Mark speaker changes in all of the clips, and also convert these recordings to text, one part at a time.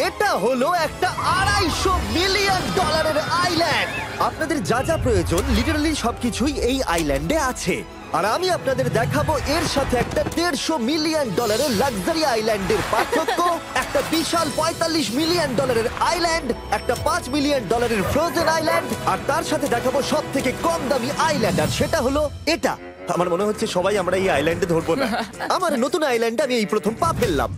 Speaker 1: এটা হলো একটা $250 মিলিয়ন আইল্যান্ড। আপনাদের যা যা প্রয়োজন লিটারালি সবকিছুই এই আইল্যান্ডে আছে। আর আমি আপনাদের দেখাবো এর সাথে একটা $150 মিলিয়ন লাক্সারি আইল্যান্ডের পার্থক্য, একটা বিশাল $45 মিলিয়ন আইল্যান্ড, একটা $5 মিলিয়ন ফ্রোজেন আইল্যান্ড, আর তার সাথে দেখাবো সব থেকে কম দামি আইল্যান্ড, আর সেটা হলো এটা। আমার মনে হচ্ছে সবাই আমরা এই আইল্যান্ডে ধরবো না। আমার নতুন আইল্যান্ডে আমি এই প্রথম পা ফেললাম।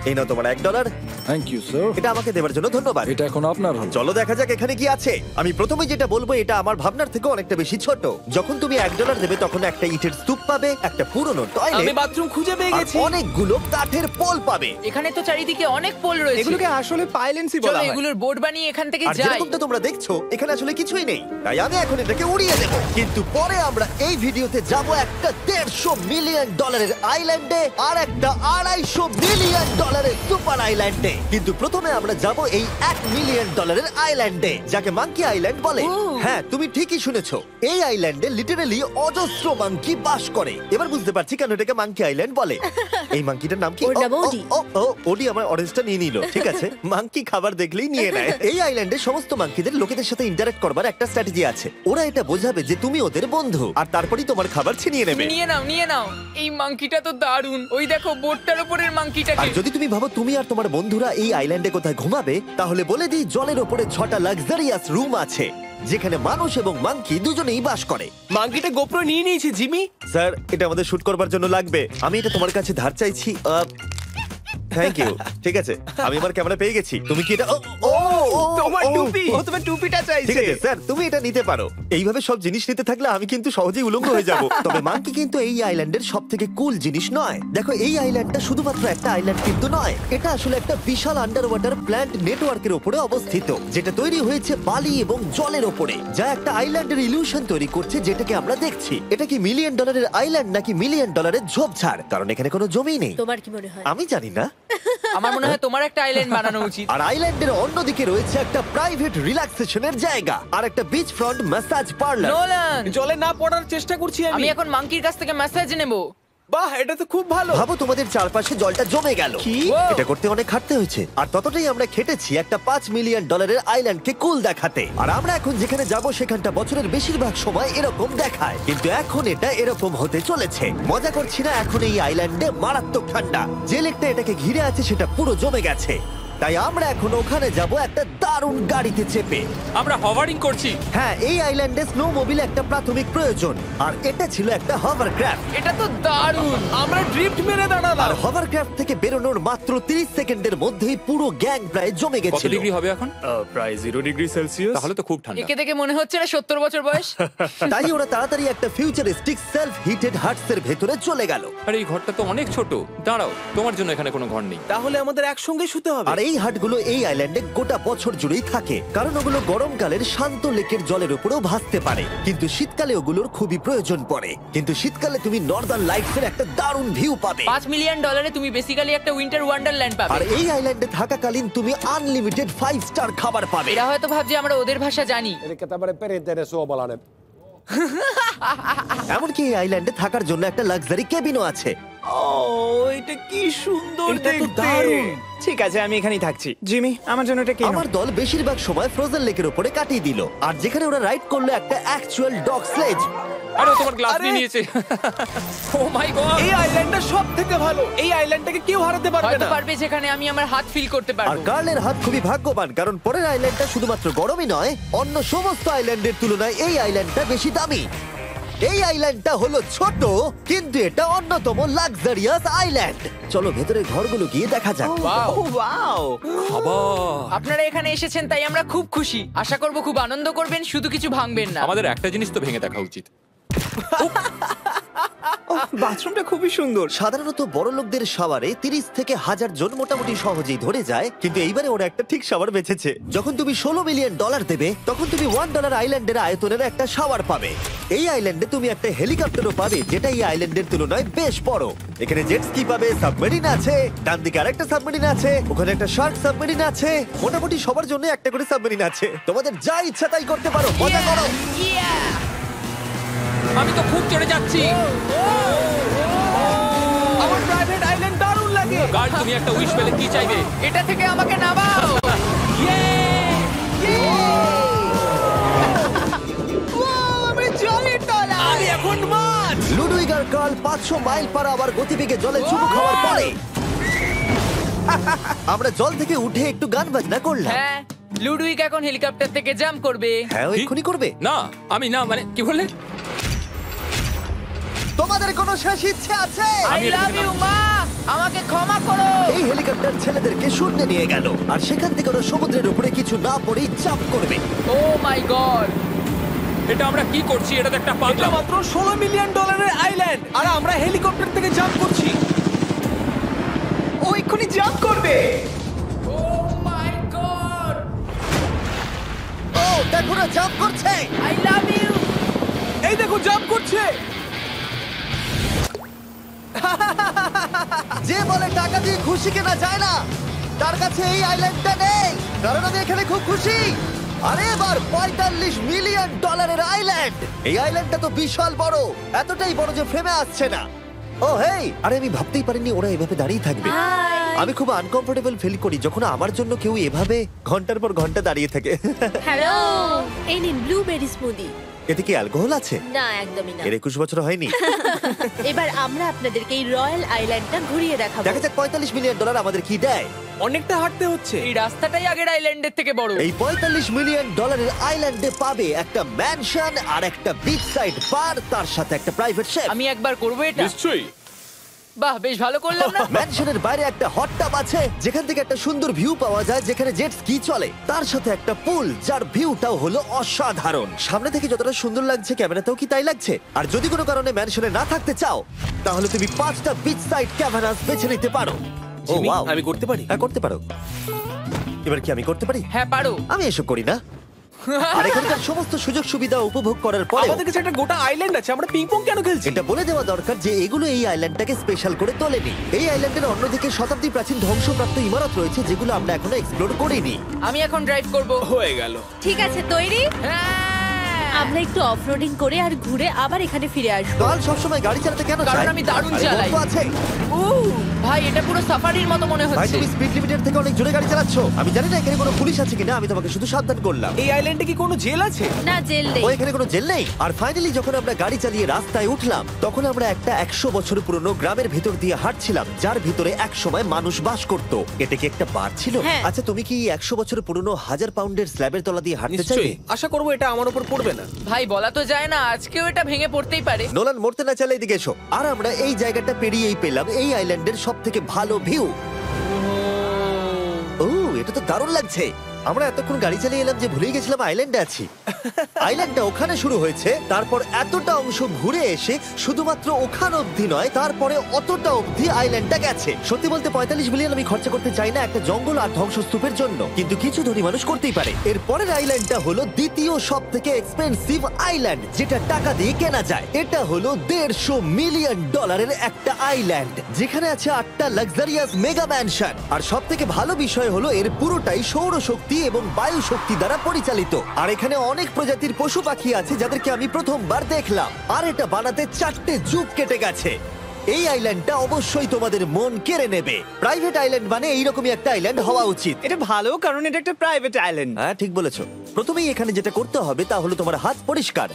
Speaker 1: এই নাও তোমার $1।
Speaker 2: Thank you sir.
Speaker 1: এটা আমাকে দেওয়ার জন্য ধন্যবাদ।
Speaker 2: এটা এখন আপনার হল।
Speaker 1: চলো দেখা যাক এখানে কি আছে। আমি প্রথমে যেটা বলবো এটা আমার ভাবনার থেকে অনেকটা বেশি ছোট। যখন তুমি $1 দেবে তখন একটা ইটের স্তূপ পাবে, একটা পুরনো
Speaker 3: আমি
Speaker 1: টয়লেট,
Speaker 3: বাথরুম খুঁজে পেয়ে
Speaker 1: আর
Speaker 3: গেছি।
Speaker 1: অনেকগুলো কাঠের পোল পাবে।
Speaker 4: এখানে তো চারিদিকে অনেক পোল রয়েছে।
Speaker 3: এগুলোকে আসলে পাইলেন্সি
Speaker 4: চলো
Speaker 3: বলা হয়।
Speaker 4: এগুলোর বোর্ড বানিয়ে এখান থেকে
Speaker 1: আর
Speaker 4: যাই।
Speaker 1: যেরকমটা তোমরা দেখছো এখানে আসলে কিছুই নেই, তাই আমি এখন এটাকে উড়িয়ে দেব। কিন্তু পরে আমরা এই ভিডিওতে যাব একটা $150 মিলিয়ন আইল্যান্ডে আর একটা $250 মিলিয়ন সুপার আইল্যান্ডে। কিন্তু প্রথমে আমরা যাব এই $1 মিলিয়ন আইল্যান্ডে, যাকে মাঙ্কি আইল্যান্ড বলে। হ্যাঁ, তুমি ঠিকই শুনেছো, এই আইল্যান্ডে লিটারালি অজস্র মাঙ্কি বাস করে। এবার বুঝতে পারছি কেন এটাকে মাঙ্কি আইল্যান্ড বলে। এই মাঙ্কিটার নাম কি?
Speaker 5: ওর নাম ওডি।
Speaker 1: ওডি আমার অরেঞ্জটা নিয়ে নিল। ঠিক আছে, মাঙ্কি খাবার দেখলেই নিয়ে নেয়। এই আইল্যান্ডে সমস্ত মাঙ্কিদের লোকেদের সাথে ইন্টারঅ্যাক্ট করবার একটা স্ট্র্যাটেজি আছে। ওরা এটা বোঝাবে যে তুমি ওদের বন্ধু, আর তারপরেই তোমার খাবার ছিনিয়ে নেবে।
Speaker 4: নিয়ে নাও নিয়ে নাও। এই মাংকিটা তো দারুণ। ওই দেখো বোর্ডটার উপরের
Speaker 1: আর
Speaker 4: মাংকিটাকে।
Speaker 1: যদি তুমি ভাবো তুমি আর তোমার বন্ধুরা এই আইল্যান্ডে কোথায় ঘুমাবে, তাহলে বলে দিই জলের ওপরে 6টা লাক্সারিয়াস রুম আছে, যেখানে মানুষ এবং মাঙ্কি দুজনেই বাস করে।
Speaker 3: মাঙ্কিটা গোপ্রো নিয়ে নিয়েছে জিমি।
Speaker 1: স্যার, এটা আমাদের শুট করবার জন্য লাগবে। আমি এটা তোমার কাছে ধার চাইছি। Thank you. ঠিক আছে, আমি আমার ক্যামেরা পেয়ে গেছি। তুমি কি এটা?
Speaker 3: তোমার টুপি। ও তোমার টুপিটা
Speaker 1: ঠিক
Speaker 3: চাইছে।
Speaker 1: আছে স্যার, তুমি এটা নিতে পারো। এইভাবে সব জিনিস নিতে থাকলে আমি কিন্তু সহজেই উলঙ্গ হয়ে যাব। তবে মাঙ্কি কিন্তু এই আইল্যান্ডের সব থেকে কুল জিনিস নয়। দেখো, এই আইল্যান্ডটা শুধুমাত্র একটা আইল্যান্ড কিন্তু নয়, এটা আসলে একটা বিশাল আন্ডার ওয়াটার প্ল্যান্ট নেটওয়ার্কের উপরে অবস্থিত, যেটা তৈরি হয়েছে বালি এবং জলের উপরে, যা একটা আইল্যান্ডের ইলিউশন তৈরি করছে, যেটাকে আমরা দেখছি। এটা কি $1 মিলিয়ন আইল্যান্ড নাকি $1 মিলিয়ন ঝোপঝাড়? কারণ এখানে কোনো জমি নেই।
Speaker 5: তোমার কি মনে হয়?
Speaker 1: আমি জানি না।
Speaker 4: আমার মনে হয় তোমার একটা আইল্যান্ড বানানো উচিত।
Speaker 1: আর আইল্যান্ডের অন্যদিকে রয়েছে একটা প্রাইভেট রিল্যাক্সেশনের জায়গা আর একটা beach front massage parlour.
Speaker 4: Nolan,
Speaker 3: জলে না পড়ার চেষ্টা করছি
Speaker 4: আমি
Speaker 3: আমি।
Speaker 4: এখন মাংকির কাছ থেকে মেসেজ নেব।
Speaker 3: বাহ, এটা তো খুব ভালো।
Speaker 1: ভাবো তোমাদের চারপাশে জলটা জমে গেল।
Speaker 3: কি?
Speaker 1: এটা করতে অনেক খাটতে হয়েছে, আর ততটাই আমরা খেটেছি একটা $5 মিলিয়ন আইল্যান্ডকে কুল দেখাতে। আর আমরা এখন যেখানে যাব সেখানটা বছরের বেশিরভাগ সময় এরকম দেখায়, কিন্তু এখন এটা এরকম হতে চলেছে। মজা করছি না, এখন এই আইল্যান্ডে মারাত্মক ঠান্ডা। যে লেকটা এটাকে ঘিরে আছে সেটা পুরো জমে গেছে, তাই আমরা এখন ওখানে যাব একটা দারুণ গাড়িতে চেপে।
Speaker 6: আমরা হভারিং করছি।
Speaker 1: হ্যাঁ, এই আইল্যান্ডে স্নো মোবিল একটা প্রাথমিক প্রয়োজন, আর এটা ছিল একটা হভারক্রাফট।
Speaker 4: এটা তো দারুণ।
Speaker 3: আমরা ড্রিফট মেরে দাঁড়ালাম।
Speaker 1: আর হভারক্রাফট থেকে বেরোনোর মাত্র 30 সেকেন্ডের মধ্যেই পুরো গ্যাং প্রায় জমে
Speaker 6: কত
Speaker 1: গেছিল।
Speaker 6: ডিগ্রি হবে এখন?
Speaker 3: প্রায় 0 ডিগ্রি সেলসিয়াস।
Speaker 6: তাহলে তো খুব ঠান্ডা।
Speaker 4: একে দেখে মনে হচ্ছে না 70 বছর বয়স।
Speaker 1: তাই ওরা তাড়াতাড়ি একটা ফিউচারিস্টিক সেলফ হিটেড হাটস এর ভেতরে চলে গেল।
Speaker 6: আরে এই ঘরটা তো অনেক ছোট। দাঁড়াও, তোমার জন্য এখানে কোনো ঘর নেই।
Speaker 3: তাহলে আমাদের একসঙ্গে শুতে হবে।
Speaker 1: আর এই হাটগুলো এই আইল্যান্ডে গোটা বছর জুড়েই থাকে, কারণ ওগুলো গরমকালের শান্ত লেকের জলের উপরেও ভাসতে পারে, কিন্তু শীতকালে ওগুলোর খুবই প্রয়োজন পড়ে। কিন্তু শীতকালে তুমি নর্দার্ন লাইটস এর একটা দারুণ ভিউ পাবে।
Speaker 4: $5 মিলিয়ন তুমি বেসিক্যালি একটা উইন্টার ওয়ান্ডারল্যান্ড
Speaker 1: আর
Speaker 4: পাবে।
Speaker 1: এই আইল্যান্ডে থাকাকালীন তুমি আনলিমিটেড 5 স্টার খাবার পাবে।
Speaker 4: এরা হয়তো ভাবছে আমরা ওদের ভাষা জানি।
Speaker 7: Elikkä tämmöinen perinteinen suomalainen.
Speaker 1: এমনকি এই আইল্যান্ডে থাকার জন্য একটা লাক্সারি কেবিনও আছে।
Speaker 3: ও, এটা কি সুন্দর এটা তো দেখতে। দারুণ। ঠিক আছে, আমি এখানেই থাকছি। জিমি, আমার জন্য এটা কিনো।
Speaker 1: আমার দল বেশিরভাগ সময় ফ্রোজেন লেকের উপরে কাটিয়ে দিল, আর যেখানে ওরা রাইড করলো একটা অ্যাকচুয়াল ডগ স্লেজ।
Speaker 6: আরে ও তোমার গ্লাস
Speaker 3: আরে!
Speaker 6: নিয়ে নিয়েছে। ও মাই গড!
Speaker 3: এই আইল্যান্ডটা সবথেকে ভালো। এই আইল্যান্ডটাকে কেউ হারাতে পারবে
Speaker 4: হয়তো
Speaker 3: না।
Speaker 4: পারবে, যেখানে আমি আমার হাত ফিল করতে
Speaker 1: আর
Speaker 4: পারবো।
Speaker 1: কার্লের হাত খুবই ভাগ্যবান, কারণ পরের আইল্যান্ডটা শুধুমাত্র গরমই নয়, অন্য সমস্ত আইল্যান্ডের তুলনায় এই আইল্যান্ডটা বেশি দামি। এই আইল্যান্ডটা হলো ছোট, কিন্তু এটা অন্যতম লাক্সারিয়াস আইল্যান্ড। চলো ভেতরে ঘরগুলো গিয়ে দেখা যাক।
Speaker 4: Wow!
Speaker 3: ও ওয়াও।
Speaker 6: খাবার।
Speaker 4: আপনারা এখানে এসেছেন তাই আমরা খুব খুশি। আশা করব খুব আনন্দ করবেন, শুধু কিছু ভাঙবেন না।
Speaker 6: আমাদের একটা জিনিস তো ভেঙে দেখা উচিত।
Speaker 3: বাথরুমটা খুবই সুন্দর।
Speaker 1: সাধারণত বড় লোকদের শাওয়ারে 30 থেকে 1000 জন মোটামুটি সহজেই ধরে যায়, কিন্তু এইবারে ওরা একটা ঠিক শাওয়ার বেঁচেছে। যখন তুমি $16 মিলিয়ন দেবে, তখন তুমি $1 আইল্যান্ডের আয়তনের একটা শাওয়ার পাবে। এই আইল্যান্ডে তুমি একটা হেলিকপ্টারও পাবে, যেটা এই আইল্যান্ডের তুলনায় বেশ বড়। এখানে জেট স্কি পাবে, সাবমেরিন আছে, ডান দিকে আরেকটা সাবমেরিন আছে, ওখানে একটা শার্ক সাবমেরিন আছে। মোটামুটি সবার জন্য একটা করে সাবমেরিন আছে। তোমাদের যা ইচ্ছা তাই করতে পারো, মজা করো।
Speaker 6: আমি তো খুব চড়ে যাচ্ছি।
Speaker 3: আমার প্রাইভেট আইল্যান্ড দারুণ লাগে।
Speaker 6: গার্ড, তুমি একটা উইশ পেলে কি চাইবে?
Speaker 4: এটা থেকে আমাকে নামাও।
Speaker 1: 100 মাইল পার আওয়ার গতিবেগে জলে চুমু খাওয়ার পরে আমরা জল থেকে উঠে একটু গান বাজনা করলাম।
Speaker 4: হ্যাঁ, লুডুইক এখন হেলিকপ্টার থেকে জাম্প করবে।
Speaker 1: হ্যাঁ, ও এক্ষুনি করবে।
Speaker 6: না আমি না, মানে কি বললে?
Speaker 1: তোমাদের কোনো শেষ ইচ্ছে আছে?
Speaker 4: আই লাভ ইউ মা, আমাকে ক্ষমা করো।
Speaker 1: এই হেলিকপ্টার ছেলেদেরকে শূন্যে নিয়ে গেল আর সেখান থেকে ওরা সমুদ্রের উপরে কিছু না পড়েই চাপ করবে।
Speaker 4: ও মাই গড,
Speaker 6: এটা আমরা কি করছি? এটা তো একটা
Speaker 3: এটা
Speaker 6: পাগলাম।
Speaker 3: মাত্র $16 মিলিয়ন আইল্যান্ড আর আমরা হেলিকপ্টার থেকে জাম্প করছি। ও এক্ষুনি জাম্প করবে।
Speaker 4: ও মাই গড,
Speaker 1: ও দেখো না, জাম্প করছে।
Speaker 4: I love you.
Speaker 3: এই দেখো জাম্প করছে।
Speaker 1: যে বলে টাকা দিয়ে খুশি কেনা যায় না, তার কাছে এই আইল্যান্ডটা নেই। কারণ আমি এখানে খুব খুশি। আরে এবার $45 মিলিয়ন আইল্যান্ড। এই আইল্যান্ডটা তো বিশাল বড়, এতটাই বড় যে ফ্রেমে আসছে না। ও হেই, আরে আমি ভাবতেই পারিনি ওরা এভাবে দাঁড়িয়ে থাকবে। আমি খুব আনকমফোর্টেবল ফিল করি যখন আমার জন্য কেউ এভাবে ঘন্টার পর ঘন্টা দাঁড়িয়ে থাকে।
Speaker 5: হ্যালো, এই নিন ব্লুবেরি স্মুদি।
Speaker 1: এতে কি অ্যালকোহল আছে?
Speaker 5: না, একদমই না।
Speaker 1: এর 21 বছর হয়নি।
Speaker 5: এবার আমরা আপনাদেরকে এই রয়্যাল আইল্যান্ডটা ঘুরিয়ে দেখাবো।
Speaker 1: দেখা যাক $45 মিলিয়ন আমাদের কি দেয়।
Speaker 3: অনেকটা হাঁটতে হচ্ছে।
Speaker 4: এই রাস্তাটাই আগের আইল্যান্ডের থেকে বড়।
Speaker 1: এই $45 মিলিয়ন আইল্যান্ডে পাবে একটা ম্যানশন আর একটা বিচ সাইড বার, তার সাথে একটা প্রাইভেট শেফ।
Speaker 4: আমি একবার করবো এটা।
Speaker 6: নিশ্চয়ই।
Speaker 4: বাহ, বেশ ভালো করলাম না?
Speaker 1: ম্যানশনের বাইরে একটা হট টাব আছে যেখান থেকে একটা সুন্দর ভিউ পাওয়া যায়, যেখানে জেট স্কি চলে। তার সাথে একটা পুল যার ভিউটাও হলো অসাধারণ। সামনে থেকে যতটা সুন্দর লাগছে ক্যামেরাতেও কি তাই লাগছে। আর যদি কোনো কারণে ম্যানশনে না থাকতে চাও, তাহলে তুমি 5টা বিচ সাইড ক্যাভানাস বেছে নিতে পারো। ও
Speaker 3: জিমি,
Speaker 1: ওয়াও,
Speaker 3: আমি করতে পারি?
Speaker 1: হ্যাঁ করতে পারো। এবার কি আমি করতে পারি?
Speaker 4: হ্যাঁ পারো।
Speaker 1: আমি এসব করি না। আর এখানকার সমস্ত সুযোগ সুবিধা উপভোগ করার পরে
Speaker 3: আমাদের কাছে একটা গোটা আইল্যান্ড আছে, আমরা পিং পং কেন খেলছি?
Speaker 1: এটা বলে দেওয়া দরকার যে এগুলো এই আইল্যান্ডটাকে স্পেশাল করে তোলেনি। এই আইল্যান্ডের অন্যদিকে শতাব্দী প্রাচীন ধ্বংসপ্রাপ্ত ইমারত রয়েছে যেগুলো আমরা এখনো এক্সপ্লোর করিনি।
Speaker 4: আমি এখন ড্রাইভ করব।
Speaker 3: হয়ে গেল।
Speaker 5: ঠিক আছে, তৈরি?
Speaker 4: হ্যাঁ,
Speaker 5: আমরা একটু অফরোডিং করে আর ঘুরে আবার এখানে ফিরে আসবো।
Speaker 1: কাল সবসময় গাড়ি চালাতে কেন
Speaker 4: কারণ
Speaker 1: চায়?
Speaker 4: আমি দারুণ
Speaker 1: আরে
Speaker 4: চালাই।
Speaker 1: গল্প আছে।
Speaker 4: ভাই এটা পুরো সাফারির মতো মনে
Speaker 1: ভাই
Speaker 4: হচ্ছে।
Speaker 1: তুমি স্পিড লিমিটের থেকে অনেক জোরে গাড়ি চালাচ্ছো। আমি জানি না এখানে কোনো পুলিশ আছে কিনা, আমি তোমাকে শুধু সাবধান করলাম।
Speaker 3: এই আইল্যান্ডে কি কোনো জেল আছে?
Speaker 5: না, জেল নেই।
Speaker 1: ও এখানে কোনো জেল নেই। আর ফাইনালি যখন আমরা গাড়ি চালিয়ে রাস্তায় উঠলাম, তখন আমরা একটা 100 বছর পুরনো গ্রামের ভেতর দিয়ে হাঁটছিলাম, যার ভিতরে এক সময় মানুষ বাস করত। এটা কি একটা বার ছিল?
Speaker 5: হ্যাঁ।
Speaker 1: আচ্ছা, তুমি কি 100 বছর পুরনো 1000 পাউন্ডের স্ল্যাবের তলা দিয়ে হাঁটতে চাইবে?
Speaker 3: নিশ্চয়ই। আশা করবো এটা আমার উপর পড়বে না।
Speaker 4: ভাই বলা তো যায় না, আজকেও এটা ভেঙে পড়তেই পারে।
Speaker 1: নোলান মরতে না চাইলে এদিকে এসো। আর আমরা এই জায়গাটা পেরিয়েই পেলাম এই আইল্যান্ডের সব থেকে ভালো ভিউ। ও, এটা তো দারুণ লাগছে। আমরা এতক্ষণ গাড়ি চালিয়ে এলাম যে ভুলেই গেছিলাম আইল্যান্ডে আছি। আইল্যান্ডটা ওখানে শুরু হয়েছে, তারপর এতটা অংশ ঘুরে এসে শুধুমাত্র ওখান অবধি নয়, তারপরে অতটা অবধি আইল্যান্ডটা গেছে। সত্যি বলতে 45 মিলিয়ন আমি খরচা করতে চাই না একটা জঙ্গল আর ধ্বংসস্তূপের জন্য, কিন্তু কিছু ধনী মানুষ করতেই পারে। এর পরের আইল্যান্ডটা হলো দ্বিতীয় সব থেকে এক্সপেন্সিভ আইল্যান্ড, যেটা টাকা দিয়ে কেনা যায়। এটা হলো $150 মিলিয়ন একটা আইল্যান্ড, যেখানে আছে 8টা লাক্সারিয়াস মেগা ম্যানশন। আর সব থেকে ভালো বিষয় হলো এর পুরোটাই সৌরশক্তি এবং বায়ু শক্তি দ্বারা পরিচালিত। আর এখানে অনেক প্রজাতির পশু পাখি আছে যাদেরকে আমি প্রথমবার দেখলাম। আর এটা বানাতে 4টে যুগ কেটে গেছে। এই আইল্যান্ডটা অবশ্যই তোমাদের মন কেড়ে নেবে। প্রাইভেট আইল্যান্ড মানে এইরকমই একটা আইল্যান্ড হওয়া উচিত।
Speaker 3: এটা ভালো, কারণ এটা একটা প্রাইভেট আইল্যান্ড।
Speaker 1: হ্যাঁ, ঠিক বলেছো। প্রথমেই এখানে যেটা করতে হবে তা হলো তোমার হাত পরিষ্কার,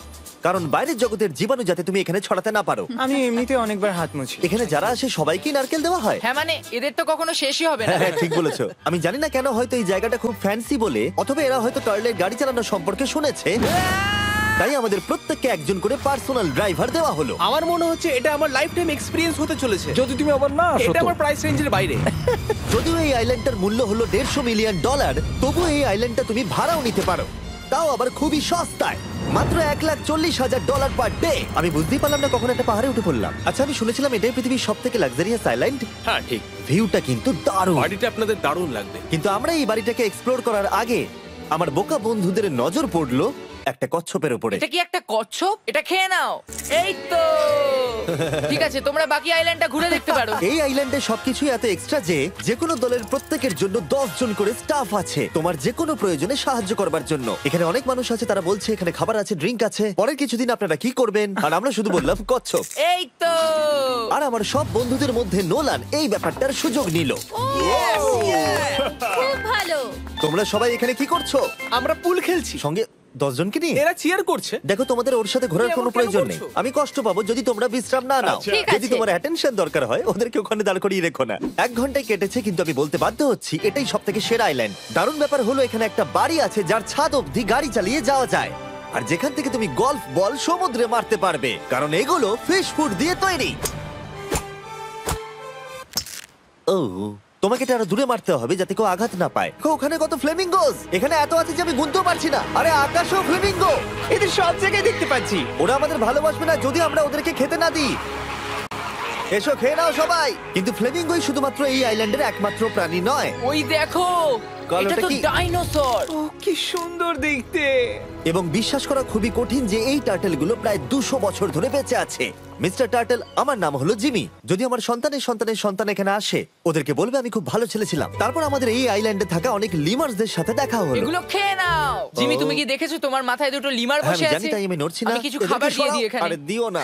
Speaker 1: কারণ বাইরের জগতের জীবাণু যাতে তুমি এখানে ছড়াতে না পারো।
Speaker 3: আমি এমনিতে অনেকবার হাত মুছি।
Speaker 1: এখানে যারা আসে সবাইকেই নারকেল দেওয়া হয়।
Speaker 4: হ্যাঁ মানে এদের তো কখনো শেষই হবে না।
Speaker 1: হ্যাঁ, ঠিক বলেছো। আমি জানি না কেন, হয়তো এই জায়গাটা খুব ফ্যান্সি বলে, অথবা এরা হয়তো কার্লের গাড়ি চালানোর সম্পর্কে শুনেছে, তাই আমাদের প্রত্যেককে একজন করে পার্সোনাল ড্রাইভার দেওয়া হলো।
Speaker 3: আমার মনে হচ্ছে এটা আমার লাইফ টাইম এক্সপেরিয়েন্স হতে চলেছে।
Speaker 2: যদি তুমি আবার না আসো
Speaker 3: এটা
Speaker 2: তো।
Speaker 3: আমার প্রাইস রেঞ্জের বাইরে।
Speaker 1: যদিও এই আইল্যান্ডটার মূল্য হলো $150 মিলিয়ন, তবুও এই আইল্যান্ডটা তুমি ভাড়াও নিতে পারো, তাও আবার খুবই সস্তায়, মাত্র $1,40,000 পার ডে। আমি বুঝতেই পারলাম না কখন একটা পাহাড়ে উঠে পড়লাম। আচ্ছা, আমি শুনেছিলাম এটাই পৃথিবীর সব থেকে লাক্সারিয়াস আইল্যান্ড।
Speaker 3: হ্যাঁ ঠিক।
Speaker 1: ভিউটা কিন্তু দারুণ।
Speaker 3: বাড়িটা আপনাদের দারুণ লাগবে।
Speaker 1: কিন্তু আমরা এই বাড়িটাকে এক্সপ্লোর করার আগে আমার বোকা বন্ধুদের নজর পড়লো একটা কচ্ছপের উপরে।
Speaker 4: এটা কি একটা কচ্ছপ? এটা খেয়ে নাও। এই তো ঠিক আছে, তোমরা বাকি আইল্যান্ডটা ঘুরে দেখতে পারো।
Speaker 1: এই আইল্যান্ডে সবকিছুই এত এক্সট্রা যে যেকোনো দলের প্রত্যেকের জন্য 10 জন করে স্টাফ আছে তোমার যে কোনো প্রয়োজনে সাহায্য করবার জন্য। এখানে অনেক মানুষ আছে, তারা বলছে এখানে খাবার আছে, ড্রিঙ্ক আছে, পরের কিছুদিন আপনারা কি করবেন, আর আমরা শুধু বললাম কচ্ছপ।
Speaker 4: এই তো
Speaker 1: আর আমার সব বন্ধুদের মধ্যে নোলান এই ব্যাপারটার সুযোগ নিল।
Speaker 5: খুব ভালো।
Speaker 1: তোমরা সবাই এখানে কি করছো?
Speaker 3: আমরা পুল খেলছি।
Speaker 1: সঙ্গে 10 জনকে নিয়ে?
Speaker 8: এরা চিয়ার করছে।
Speaker 1: দেখো, তোমাদের ওর সাথে ঘোরার
Speaker 8: তুমি
Speaker 1: কোনো
Speaker 8: এমন কেন
Speaker 1: প্রয়োজন নেই।
Speaker 8: করছো?
Speaker 1: আমি কষ্ট পাবো যদি তোমরা বিশ্রাম না নাও।
Speaker 5: ঠিক
Speaker 1: যদি
Speaker 5: আছে।
Speaker 1: তোমার অ্যাটেনশন দরকার হয়, ওদেরকে ওখানে দাঁড় করিয়ে রেখো না। 1 ঘন্টায় কেটেছে, কিন্তু আমি বলতে বাধ্য হচ্ছি এটাই সবথেকে সেরা আইল্যান্ড। দারুণ ব্যাপার হলো এখানে একটা বাড়ি আছে যার ছাদ অবধি গাড়ি চালিয়ে যাওয়া যায়, আর যেখান থেকে তুমি গলফ বল সমুদ্রে মারতে পারবে, কারণ এগুলো ফিশ ফুড দিয়ে তৈরি। ও, তোমাকে এটা আরো দূরে মারতে হবে যাতে কেউ আঘাত না পায়। ওখানে কত ফ্লেমিঙ্গোস! এখানে এত আছে যে আমি গুনতেও পারছি না। আরে আকাশও ফ্লেমিঙ্গো!
Speaker 3: এদের সব জায়গায় দেখতে পাচ্ছি।
Speaker 1: ওরা আমাদের ভালোবাসবে না যদি আমরা ওদেরকে খেতে না দিই। এসো, খেয়ে নাও সবাই। কিন্তু ফ্লেমিঙ্গোই শুধুমাত্র এই আইল্যান্ডের একমাত্র প্রাণী নয়।
Speaker 4: ওই দেখো,
Speaker 1: কালোটা
Speaker 4: এটা তো
Speaker 1: কি?
Speaker 4: ডাইনোসর।
Speaker 3: ও কি সুন্দর দেখতে।
Speaker 1: এবং বিশ্বাস করা খুবই কঠিন যে এই টার্টেলগুলো প্রায় 200 বছর ধরে বেঁচে আছে। মিস্টার টার্টেল, আমার নাম হলো জিমি। যদি আমার সন্তানের সন্তানের সন্তান এখানে আসে, ওদেরকে বলবে আমি খুব ভালো ছেলে ছিলাম। তারপর আমাদের এই আইল্যান্ডে থাকা অনেক লিমার্সদের সাথে দেখা হলো।
Speaker 4: এগুলো খেয়ে নাও। জিমি, তুমি কি দেখেছো তোমার মাথায় দুটো লিমার
Speaker 1: হ্যাঁ,
Speaker 4: বসে
Speaker 1: আমি
Speaker 4: আছে?
Speaker 1: জানি, তাই আমি নড়ছি না।
Speaker 4: আমি কিছু
Speaker 1: এদেরকে
Speaker 4: খাবার দিয়ে
Speaker 1: সরাও।
Speaker 4: দিই এখানে।
Speaker 1: আরে দিও না।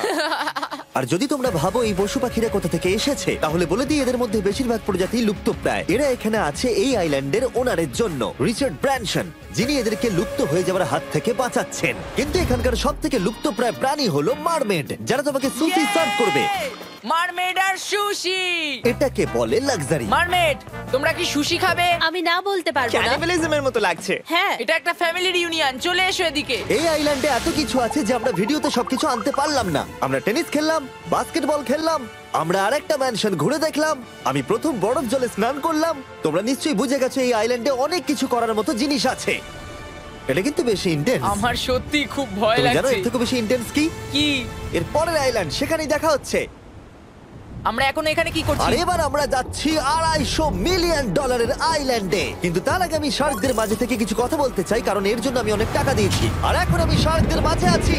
Speaker 1: আর যদি তোমরা ভাবো এই পশু পাখিরা কোথা থেকে এসেছে, তাহলে বলে দিই এদের মধ্যে বেশিরভাগ প্রজাতি লুপ্তপ্রায়। এরা এখানে আছে এই আইল্যান্ডের ওনারের জন্য, রিচার্ড ব্র্যানসন, যিনি এদেরকে লুপ্ত হয়ে যাওয়ার হাত থেকে বাঁচাচ্ছেন। কিন্তু এখানকার সব থেকে লুপ্তপ্রায় প্রাণী হলো মারমেড, যারা তোমাকে সুশি সার্ভ করবে।
Speaker 4: মারমেড আর সুশি।
Speaker 1: এটাকে বলে লাক্সারি।
Speaker 4: মারমেড, তোমরা কি সুশি খাবে?
Speaker 5: আমি না বলতে পারবো না।
Speaker 3: ক্যানিবালিজমের মতো লাগছে।
Speaker 5: হ্যাঁ,
Speaker 4: এটা একটা ফ্যামিলি রিউনিয়ন, চলে এসো এদিকে।
Speaker 1: এই আইল্যান্ডে এত কিছু আছে যে আমরা ভিডিওতে সবকিছু আনতে পারলাম না। আমরা টেনিস খেললাম, বাস্কেটবল খেললাম, আমরা আরেকটা ম্যানশন ঘুরে দেখলাম, আমি প্রথম বরফ জলে স্নান করলাম। তোমরা নিশ্চয়ই বুঝে গেছো এই আইল্যান্ডে অনেক কিছু করার মতো জিনিস আছে। এটা কিন্তু বেশি ইন্টেন্স।
Speaker 4: আমার সত্যি খুব ভয়
Speaker 1: তুমি জানো
Speaker 4: লাগছে।
Speaker 1: এর থেকে বেশি ইন্টেন্স কি?
Speaker 4: কি?
Speaker 1: এর পরের আইল্যান্ড, সেখানেই দেখা হচ্ছে।
Speaker 4: আমরা এখন এখানে কি
Speaker 1: আর
Speaker 4: করছি?
Speaker 1: এবার আমরা যাচ্ছি $250 মিলিয়ন আইল্যান্ডে। কিন্তু তার আগে আমি শার্কদের মাঝে থেকে কিছু কথা বলতে চাই, কারণ এর জন্য আমি অনেক টাকা দিয়েছি। আর এখন আমি শার্কদের মাঝে আছি।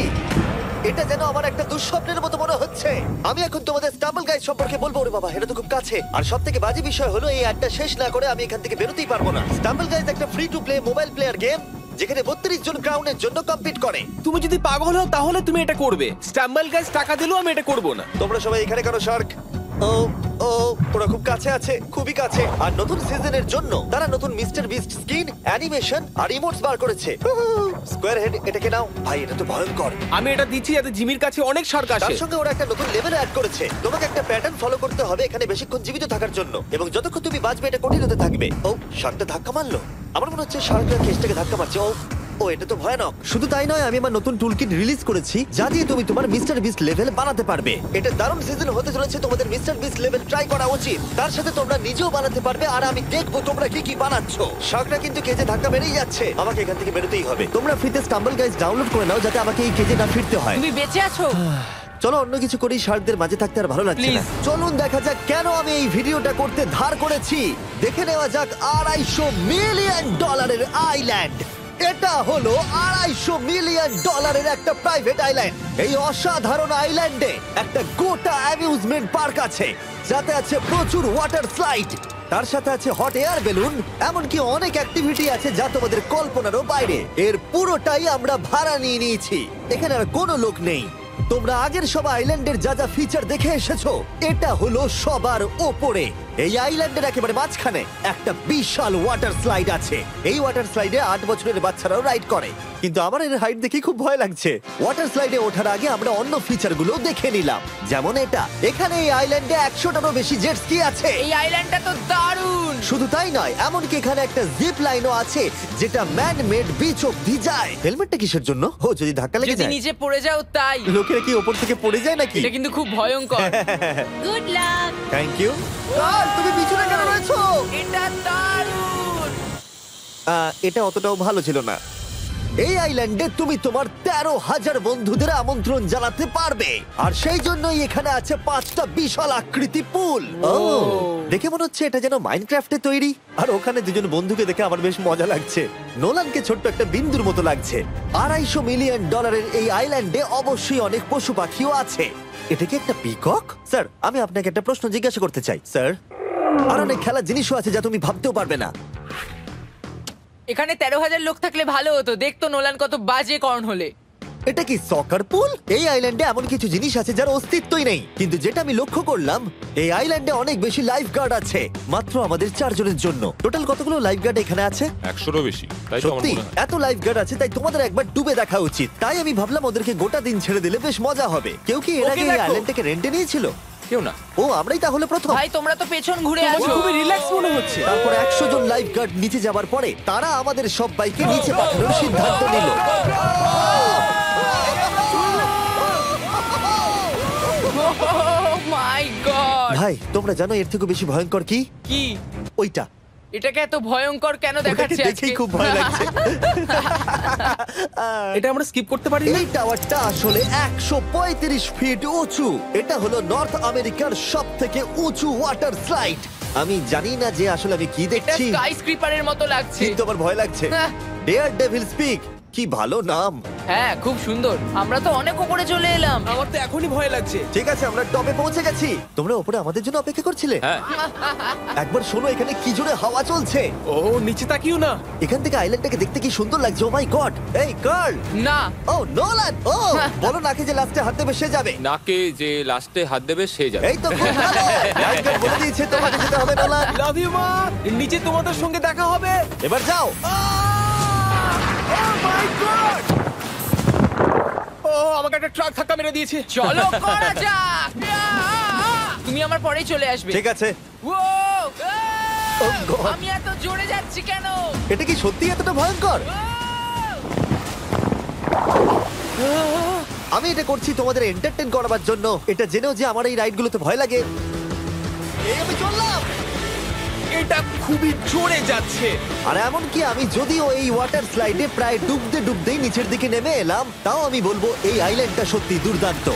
Speaker 1: এটা যেন আমার একটা দুঃস্বপ্নের মতো মনে হচ্ছে। আমি এখন তোমাদের স্টাম্বল গাইড সম্পর্কে বলবো। ওরে বাবা, এটা তো খুব কাছে। আর সব থেকে বাজে বিষয় হলো এই অ্যাডটা শেষ না করে আমি এখান থেকে বেরোতেই পারবো না। স্টাম্বল গাইজ একটা free to play mobile player game, যেখানে 32 জন ক্রাউনের জন্য কম্পিট করে।
Speaker 8: তুমি যদি পাগল হও তাহলে তুমি এটা করবে। স্টাম্বল গাইজ টাকা দিলেও আমি এটা করব না।
Speaker 1: তোমরা সবাই এখানে কেন শার্ক? ও ও, ওরা খুব কাছে আছে, খুবই কাছে। আর নতুন সিজনের জন্য তারা নতুন মিস্টার বিস্ট স্কিন, অ্যানিমেশন আর ইমোটস বার করেছে। স্কোয়ার হেড, এটাকে নাও ভাই, এটা তো ভয়ঙ্কর।
Speaker 8: আমি এটা দিচ্ছি যাতে জিমির কাছে অনেক শার্ক আসে।
Speaker 1: তার সঙ্গে ওরা একটা নতুন লেভেল অ্যাড করেছে। তোমাকে একটা প্যাটার্ন ফলো করতে হবে এখানে বেশিক্ষণ জীবিত থাকার জন্য, এবং যতক্ষণ তুমি বাঁচবে এটা কঠিন হতে থাকবে। ও, শার্কটা ধাক্কা মারলো। আমার মনে হচ্ছে শার্কটা কেসটাকে ধাক্কা মারছে। ও, এটা তো ভয়ানক। শুধু তাই নয়, আমি আমার নতুন টুলকিট রিলিজ করেছি যা দিয়ে তুমি তোমার মিস্টার বিস্ট লেভেল বানাতে পারবে। এটা দারুণ সিজন হতে চলেছে, তোমাদের মিস্টার বিস্ট লেভেল ট্রাই করা উচিত। তার সাথে তোমরা নিজেও বানাতে পারবে, আর আমি দেখবো তোমরা কি কি বানাচ্ছো। শার্কটা কিন্তু কেজে ধাক্কা মেরেই যাচ্ছে, আমাকে এখান থেকে বেরোতেই হবে। তোমরা ফ্রিতে স্টাম্বল গাইজ ডাউনলোড করে নাও যাতে আমাকে এই কেজে না ফিরতে হয়।
Speaker 4: তুমি বেঁচে আছো?
Speaker 1: চলো অন্য কিছু করি, শার্কদের মাঝে থাকতে আর ভালো লাগছে না।
Speaker 4: Please.
Speaker 1: চলুন দেখা যাক কেন আমি এই ভিডিওটা করতে ধার করেছি। দেখে নেওয়া যাক $250 মিলিয়ন আইল্যান্ড। এটা হলো $250 মিলিয়ন একটা প্রাইভেট আইল্যান্ড। এই অসাধারণ আইল্যান্ডে একটা গোটা অ্যামিউজমেন্ট পার্ক আছে, যাতে আছে প্রচুর ওয়াটার স্লাইড, তার সাথে আছে হট এয়ার বেলুন, এমনকি অনেক অ্যাক্টিভিটি আছে যা তোমাদের কল্পনারও বাইরে। এর পুরোটাই আমরা ভাড়া নিয়ে নিয়েছি। এখানে আর কোনো লোক নেই। তোমরা আগের সব আইল্যান্ডের যা যা ফিচার দেখে এসেছো, এটা হলো সবার ওপরে। এই আইল্যান্ডের একেবারে মাঝখানে একটা বিশাল ওয়াটার স্লাইড আছে। এই ওয়াটার স্লাইডে 8 বছরের বাচ্চারাও রাইড করে, কিন্তু আমার এর হাইট দেখে খুব ভয় লাগছে। ওয়াটার স্লাইডে ওঠার আগে আমরা অন্য ফিচারগুলো দেখে নিলাম, যেমন এটা। এখানে এই আইল্যান্ডে 100টারও বেশি জেট স্কি আছে।
Speaker 4: এই আইল্যান্ডটা তো দারুণ।
Speaker 1: শুধু তাই নয়, এমনকি এখানে একটা জিপ লাইনও আছে যেটা ম্যান মেড বিচ অব্দি যায়। হেলমেটটা কিসের জন্য? ও, যদি ধাক্কা লেগে
Speaker 4: যদি
Speaker 1: যায়।
Speaker 4: নিচে পড়ে যাও তাই।
Speaker 1: লোকেরা কি ওপর থেকে পড়ে যায় নাকি?
Speaker 4: এটা কিন্তু খুব ভয়ঙ্কর।
Speaker 5: Good luck.
Speaker 1: Thank you. তুমি পিছনে কেন রয়েছো?
Speaker 4: এটা দারুণ।
Speaker 1: এটা অতটাও ভালো ছিল না। এই আইল্যান্ডে তুমি তোমার 13,000 বন্ধুদের আমন্ত্রণ জানাতে পারবে, আর সেই জন্যই এখানে আছে 5টা বিশাল আকৃতি পুল। দেখে মনে হচ্ছে এটা যেন মাইনক্রাফটে তৈরি। আর ওখানে দুজন বন্ধুকে দেখে আমার বেশ মজা লাগছে। নোলানকে ছোট্ট একটা বিন্দুর মতো লাগছে। $250 মিলিয়ন এই আইল্যান্ডে অবশ্যই অনেক পশু পাখিও আছে। এটা কি একটা পিকক? স্যার, আমি আপনাকে একটা প্রশ্ন জিজ্ঞাসা করতে চাই। স্যার, আর অনেক খেলার জিনিসও আছে যা তুমি ভাবতেও পারবে না।
Speaker 4: এখানে 13,000 লোক থাকলে ভালো হতো, দেখতো নোলান কত বাজে কর্ন হলে।
Speaker 1: এটা কি সকার পুল? এই আইল্যান্ডে এমন কিছু জিনিস আছে যার অস্তিত্বই নেই, কিন্তু যেটা আমি লক্ষ্য করলাম এই আইল্যান্ডে অনেক বেশি লাইফ গার্ড আছে মাত্র আমাদের 4 জনের জন্য। টোটাল কতগুলো লাইফ গার্ড এখানে আছে?
Speaker 6: 100-এরও বেশি, তাই তো আমার
Speaker 1: সত্যি
Speaker 6: মনে হয়।
Speaker 1: এত লাইফ গার্ড আছে, তাই তোমাদের একবার ডুবে দেখা উচিত। তাই আমি ভাবলাম ওদেরকে গোটা দিন ছেড়ে দিলে বেশ মজা হবে। কেউ কি এর
Speaker 8: ওকে
Speaker 1: আগে এই
Speaker 8: দেখো।
Speaker 1: আইল্যান্ডটাকে রেন্টে নিয়েছিল?
Speaker 6: কেউ না।
Speaker 1: ও, আমরাই তাহলে প্রথম।
Speaker 4: ভাই তোমরা তো পেছন ঘুরে
Speaker 8: তোমাকে
Speaker 4: আছো।
Speaker 8: খুবই রিল্যাক্স মনে হচ্ছে।
Speaker 1: তারপর 100 জন লাইফ গার্ড নিচে যাবার পরে তারা আমাদের সব বাইকে নিচে পাঠানোর সিদ্ধান্ত নিল।
Speaker 4: মাই গড,
Speaker 1: ভাই, তোমরা জানো এর থেকে বেশি ভয়ঙ্কর কি?
Speaker 4: কি
Speaker 1: ওইটা।
Speaker 4: এটাকে এত ভয়ঙ্কর কেন
Speaker 1: ওটাকে
Speaker 4: দেখাচ্ছে আজকে?
Speaker 1: দেখেই খুব ভয় লাগছে।
Speaker 8: এটা আমরা স্কিপ করতে পারি না?
Speaker 1: এই টাওয়ারটা আসলে 135 ফিট উঁচু। এটা হলো নর্থ আমেরিকার সব থেকে উঁচু ওয়াটার স্লাইড। আমি জানি না যে আসলে আমি কি
Speaker 4: এটা
Speaker 1: দেখছি,
Speaker 4: স্কাই স্ক্রিপারের মতো লাগছে।
Speaker 1: কিন্তু আমার ভয় লাগছে।
Speaker 4: হ্যাঁ।
Speaker 1: ডেয়ার ডেভিল স্পিক, কি ভালো নাম।
Speaker 4: হ্যাঁ, খুব সুন্দর। আমরা তো অনেক উপরে চলে এলাম।
Speaker 8: আমার তো এখনই ভয় লাগছে।
Speaker 1: ঠিক আছে, আমরা টপে পৌঁছে গেছি। তোমরা উপরে আমাদের জন্য অপেক্ষা করছিলে?
Speaker 6: হ্যাঁ,
Speaker 1: একবার শোনো, এখানে কি জোরে হাওয়া চলছে।
Speaker 8: ও নিচে তাকিও না।
Speaker 1: এখান থেকে আইল্যান্ডটাকে দেখতে কি সুন্দর লাগছে। ও মাই গড। এই কার্ল।
Speaker 4: না,
Speaker 1: ও নোলান। ও বলো নাকি যে লাস্টে হাত দেবে সে যাবে।
Speaker 6: নাকে যে লাস্টে হাত দেবে সে যাবে।
Speaker 1: এই তো খুব ভালো। লাইফগার্ড বলে দিয়েছে তোমাকে যেতে হবে নোলান।
Speaker 8: লাভ ইউ মা। নিচে তোমাদের সঙ্গে দেখা হবে।
Speaker 1: এবার যাও।
Speaker 8: ও আমাকে একটা ট্রাক ধাক্কা মেরে দিয়েছে।
Speaker 4: চলো করা যাক। তুমি আমার পরেই চলে আসবে।
Speaker 1: ঠিক আছে।
Speaker 4: ও,
Speaker 1: Oh God!
Speaker 4: আমি এত জোরে যাচ্ছি কেন?
Speaker 1: এটা কি সত্যি এতটা ভয়ঙ্কর? আমি এটা করছি তোমাদের এন্টারটেইন করার জন্য। এটা জেনেও যে আমার এই রাইডগুলোতে ভয় লাগে। এই আমি চললাম।
Speaker 8: এটা খুবই জোরে যাচ্ছে।
Speaker 1: আর এমনকি আমি যদিও এই ওয়াটার স্লাইডে প্রায় ডুবতেই নিচের দিকে নেমে এলাম, তাও আমি বলবো এই আইল্যান্ডটা সত্যি দুর্দান্ত।